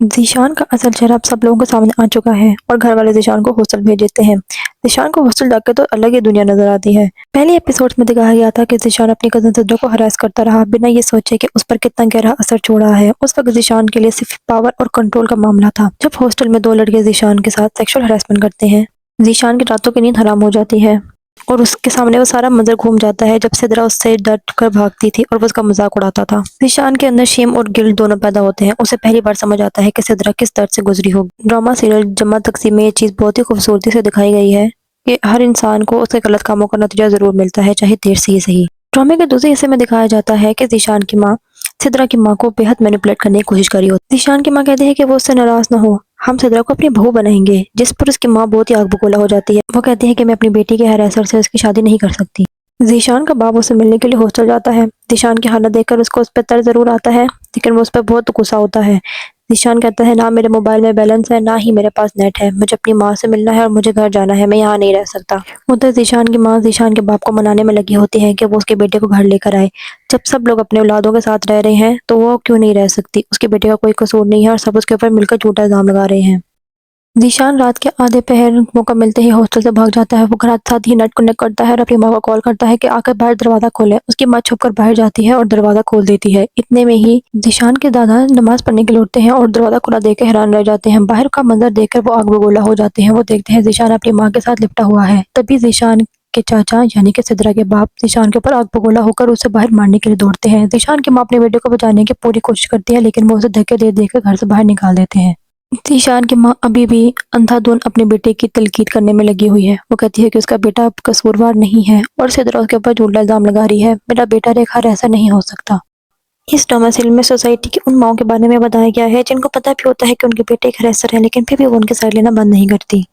ज़ीशान का असल चेहरा अब सब लोगों के सामने आ चुका है और घर वाले ज़ीशान को हॉस्टल भेज देते हैं। ज़ीशान को हॉस्टल जाकर तो अलग ही दुनिया नजर आती है। पहले एपिसोड्स में दिखाया गया था कि ज़ीशान अपनी कज़न सिद्रा को हरास करता रहा बिना ये सोचे कि उस पर कितना गहरा असर छोड़ा है। उस वक्त ज़ीशान के लिए सिर्फ पावर और कंट्रोल का मामला था। जब हॉस्टल में 2 लड़के ज़ीशान के साथ सेक्सुअल हरासमेंट करते हैं, ज़ीशान की रातों की नींद हराम हो जाती है और उसके सामने वो सारा मंजर घूम जाता है जब सिद्रा उससे डट कर भागती थी और वो उसका मजाक उड़ाता था। ज़ीशान के अंदर शेम और गिल्ट दोनों पैदा होते हैं। उसे पहली बार समझ आता है कि सिद्रा किस दर्द से गुजरी होगी। ड्रामा सीरियल जमा तकसीम में ये चीज़ बहुत ही खूबसूरती से दिखाई गई है कि हर इंसान को उसके गलत कामों का नतीजा ज़रूर मिलता है, चाहे देर से ही सही। ड्रामे के दूसरे हिस्से में दिखाया जाता है कि ज़ीशान की माँ सिद्रा की माँ को बेहद मैनिपुलेट करने की कोशिश करी होती है। ज़ीशान की माँ कहती है कि वो उससे नाराज़ ना हो, हम सिद्रा को अपनी बहू बनाएंगे, जिस पर उसकी माँ बहुत ही आग बबूला हो जाती है। वो कहती है कि मैं अपनी बेटी के हरासर से उसकी शादी नहीं कर सकती। ज़ीशान का बाप उससे मिलने के लिए हॉस्टल जाता है। ज़ीशान की हालत देखकर उसको उस पर तरस ज़रूर आता है, लेकिन वो उस पर बहुत गुस्सा होता है। ज़ीशान कहता है, ना मेरे मोबाइल में बैलेंस है, ना ही मेरे पास नेट है। मुझे अपनी माँ से मिलना है और मुझे घर जाना है, मैं यहाँ नहीं रह सकता। उधर ज़ीशान की माँ ज़ीशान के बाप को मनाने में लगी होती है कि वो उसके बेटे को घर लेकर आए। जब सब लोग अपने औलादों के साथ रह रहे हैं, तो वो क्यों नहीं रह सकती? उसके बेटे का कोई कसूर नहीं है और सब उसके ऊपर मिलकर झूठा इल्ज़ाम लगा रहे हैं। ज़ीशान रात के आधे पहर मौका मिलते ही हॉस्टल से भाग जाता है। वो घर आते साथ ही नेट कनेक्ट करता है और अपनी माँ को कॉल करता है कि आकर बाहर दरवाज़ा खोलें। उसकी माँ छुपकर बाहर जाती है और दरवाज़ा खोल देती है। इतने में ही ज़ीशान के दादा नमाज़ पढ़ने के लिए उठते हैं और दरवाज़ा खुला देख के हैरान रह जाते हैं। बाहर का मंज़र देखकर वो आग बबूला हो जाते हैं। वो देखते हैं ज़ीशान अपनी माँ के साथ लिपटा हुआ है। तभी ज़ीशान के चाचा यानी कि सिद्रा के बाप ज़ीशान के ऊपर आग बबूला होकर उसे बाहर मारने के लिए दौड़ते हैं। ज़ीशान की माँ अपने बेटे को बचाने की पूरी कोशिश करती है, लेकिन वो उसे धक्के दे देकर घर से बाहर निकाल देते हैं। ज़ीशान की माँ अभी भी अंधाधुंध अपने बेटे की तलकीद करने में लगी हुई है। वो कहती है कि उसका बेटा कसूरवार नहीं है और सिद्रा उसके ऊपर झूठा इल्ज़ाम लगा रही है। मेरा बेटा रेखा ऐसा नहीं हो सकता। इस ड्रामा सीरियल में सोसाइटी की उन माँओं के बारे में बताया गया है जिनको पता भी होता है कि उनके बेटे एक अग्रेसर है, लेकिन फिर भी वो उनकी साइड लेना बंद नहीं करती।